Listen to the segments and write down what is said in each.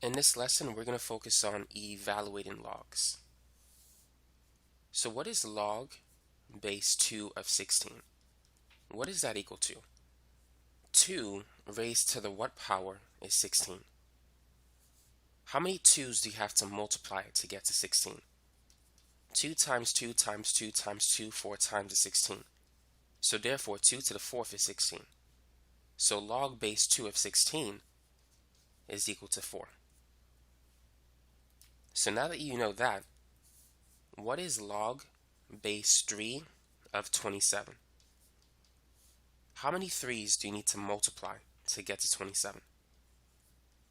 In this lesson, we're going to focus on evaluating logs. So what is log base 2 of 16? What is that equal to? 2 raised to the what power is 16? How many 2's do you have to multiply to get to 16? 2 times 2 times 2 times 2, 4 times is 16. So therefore, 2 to the 4th is 16. So log base 2 of 16 is equal to 4. So now that you know that, what is log base 3 of 27? How many 3's do you need to multiply to get to 27?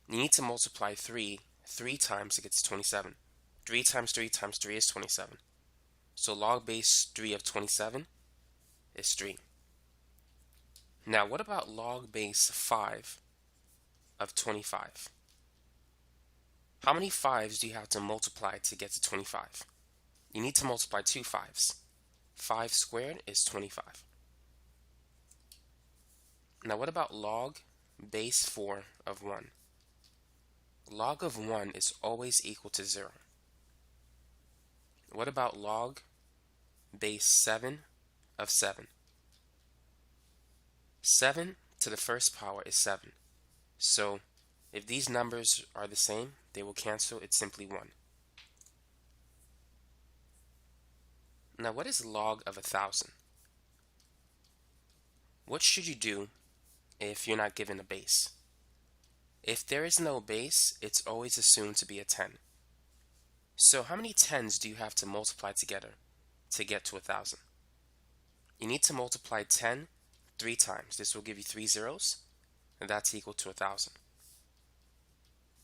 You need to multiply 3 times to get to 27. 3 times 3 times 3 is 27. So log base 3 of 27 is 3. Now what about log base 5 of 25? How many 5's do you have to multiply to get to 25? You need to multiply 2 5's. 5 squared is 25. Now what about log base 4 of 1? Log of 1 is always equal to 0. What about log base 7 of 7? 7 to the first power is 7. So if these numbers are the same, they will cancel. It's simply 1. Now what is log of 1,000? What should you do if you're not given a base? If there is no base, it's always assumed to be a 10. So how many 10's do you have to multiply together to get to 1,000? You need to multiply 10 3 times. This will give you 3 zeros, and that's equal to 1,000.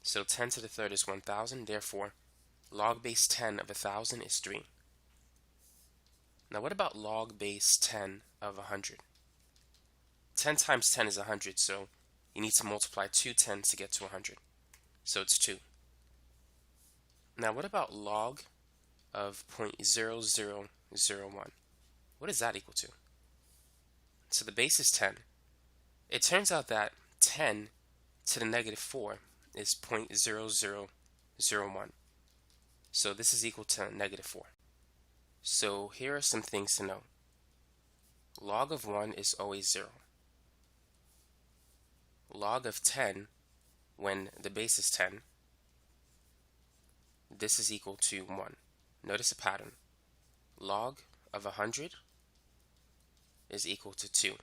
So 10 to the third is 1,000. Therefore, log base 10 of 1,000 is 3. Now what about log base 10 of 100? 10 times 10 is 100, so you need to multiply 2 10's to get to 100. So it's 2. Now what about log of 0.0001? What is that equal to? So the base is 10. It turns out that 10 to the negative 4 is 0.0001. So this is equal to negative 4. So here are some things to know. Log of 1 is always 0. Log of 10, when the base is 10, this is equal to 1. Notice a pattern. Log of 100 is equal to 2.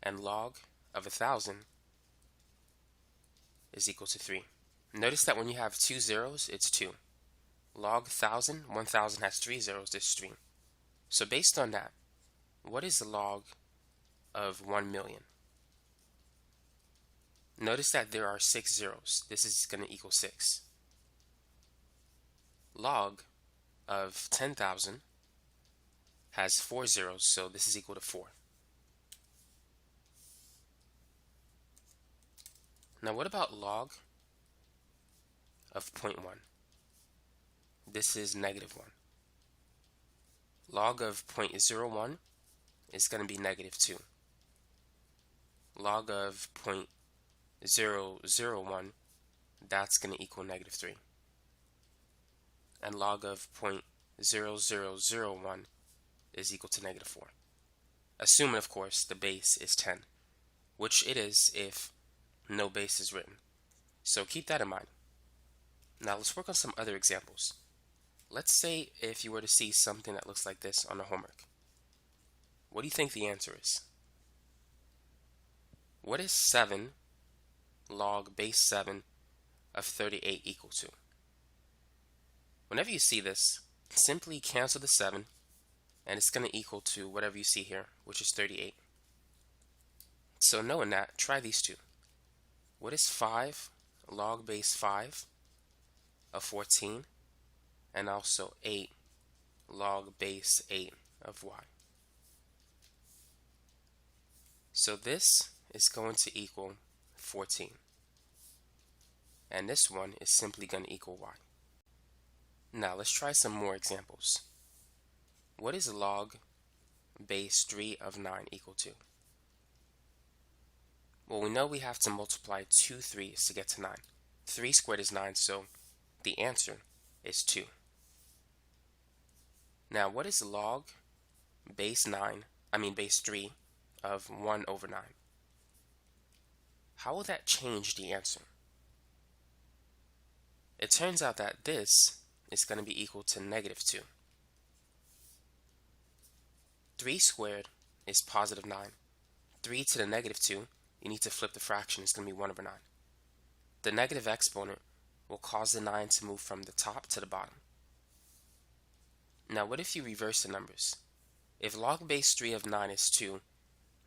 And log of 1,000 is equal to 3. Notice that when you have 2 zeros, it's 2. Log 1,000, 1,000 has 3 zeros, there's 3. So based on that, what is the log of 1 million? Notice that there are 6 zeros. This is going to equal 6. Log of 10,000 has 4 zeros, so this is equal to 4. Now what about log of 0.1? This is negative 1. Log of 0.01 is going to be negative 2. Log of 0.001, that's going to equal negative 3. And log of 0.0001 is equal to negative 4. Assuming, of course, the base is 10, which it is if no base is written. So keep that in mind. Now let's work on some other examples. Let's say if you were to see something that looks like this on the homework. What do you think the answer is? What is 7 log base 7 of 38 equal to? Whenever you see this, simply cancel the 7, and it's going to equal to whatever you see here, which is 38. So knowing that, try these two. What is 5 log base 5 of 14? And also 8 log base 8 of y. So this is going to equal 14. And this one is simply going to equal y. Now let's try some more examples. What is log base 3 of 9 equal to? Well, we know we have to multiply 2 3's to get to 9. 3 squared is 9, so the answer is 2. Now, what is log base 3 of 1 over 9? How will that change the answer? It turns out that this is going to be equal to negative 2. 3 squared is positive 9. 3 to the negative 2, you need to flip the fraction. It's going to be 1 over 9. The negative exponent will cause the 9 to move from the top to the bottom. Now, what if you reverse the numbers? If log base 3 of 9 is 2,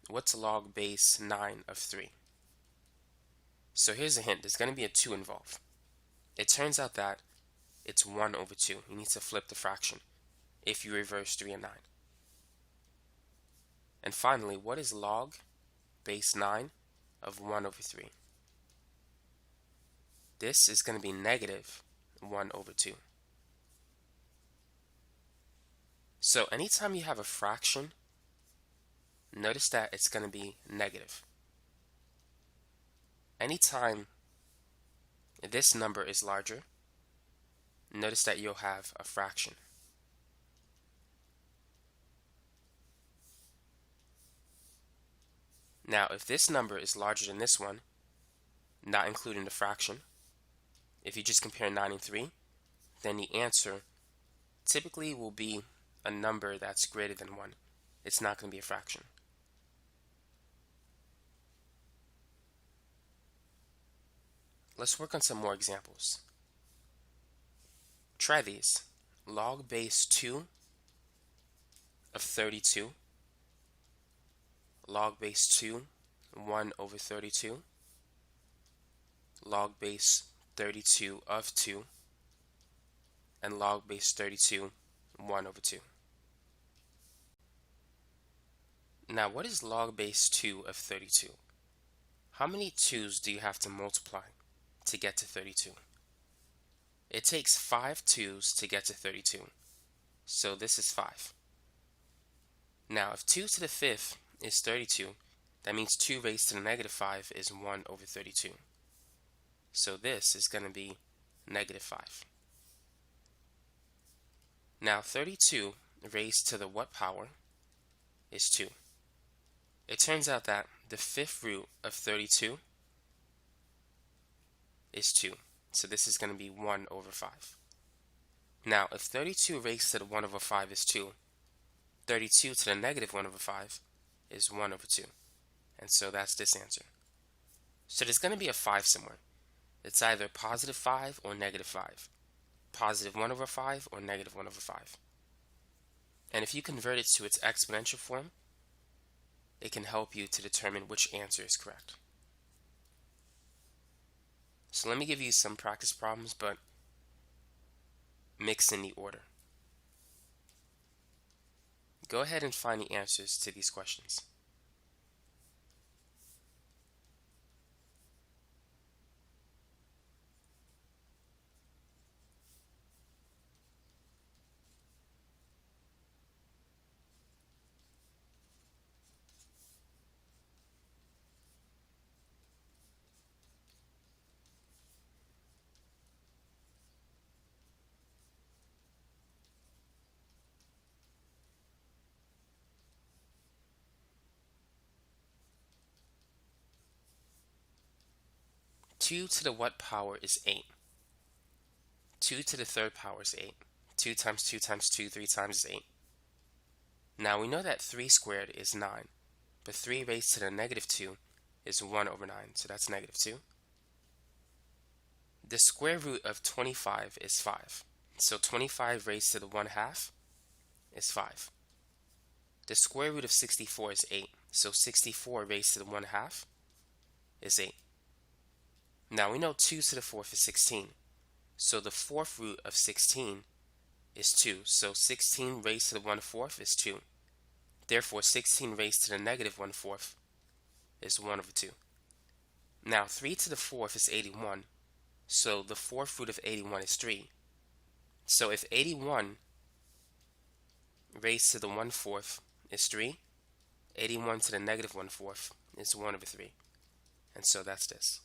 what's log base 9 of 3? So here's a hint. There's going to be a 2 involved. It turns out that it's 1 over 2. You need to flip the fraction if you reverse 3 and 9. And finally, what is log base 9 of 1 over 3? This is going to be negative 1 over 2. So anytime you have a fraction, notice that it's going to be negative. Anytime this number is larger, notice that you'll have a fraction. Now, if this number is larger than this one, not including the fraction, if you just compare 9 and 3, then the answer typically will be a number that's greater than 1. It's not going to be a fraction. Let's work on some more examples. Try these. Log base 2 of 32. Log base 2, 1 over 32. Log base 32 of 2. And log base 32, 1 over 2. Now, what is log base 2 of 32? How many 2's do you have to multiply to get to 32? It takes 5 2's to get to 32. So this is 5. Now, if 2 to the 5th is 32, that means 2 raised to the negative 5 is 1 over 32. So this is going to be negative 5. Now, 32 raised to the what power is 2. It turns out that the 5th root of 32 is 2. So this is going to be 1 over 5. Now, if 32 raised to the 1 over 5 is 2, 32 to the negative 1 over 5 is 1 over 2. And so that's this answer. So there's going to be a 5 somewhere. It's either positive 5 or negative 5. Positive 1 over 5 or negative 1 over 5. And if you convert it to its exponential form, it can help you to determine which answer is correct. So let me give you some practice problems, but mix in the order. Go ahead and find the answers to these questions. Two to the what power is 8? 2 to the third power is 8. 2 times 2 times 2, 3 times is 8. Now we know that 3 squared is 9, but 3 raised to the negative 2 is 1 over 9, so that's negative 2. The square root of 25 is 5, so 25 raised to the 1/2 is 5. The square root of 64 is 8, so 64 raised to the 1/2 is 8. Now we know 2 to the 4th is 16, so the 4th root of 16 is 2, so 16 raised to the 1/4 is 2. Therefore, 16 raised to the negative 1/4 is 1 over 2. Now, 3 to the 4th is 81, so the 4th root of 81 is 3. So if 81 raised to the 1/4 is 3, 81 to the negative 1/4 is 1 over 3. And so that's this.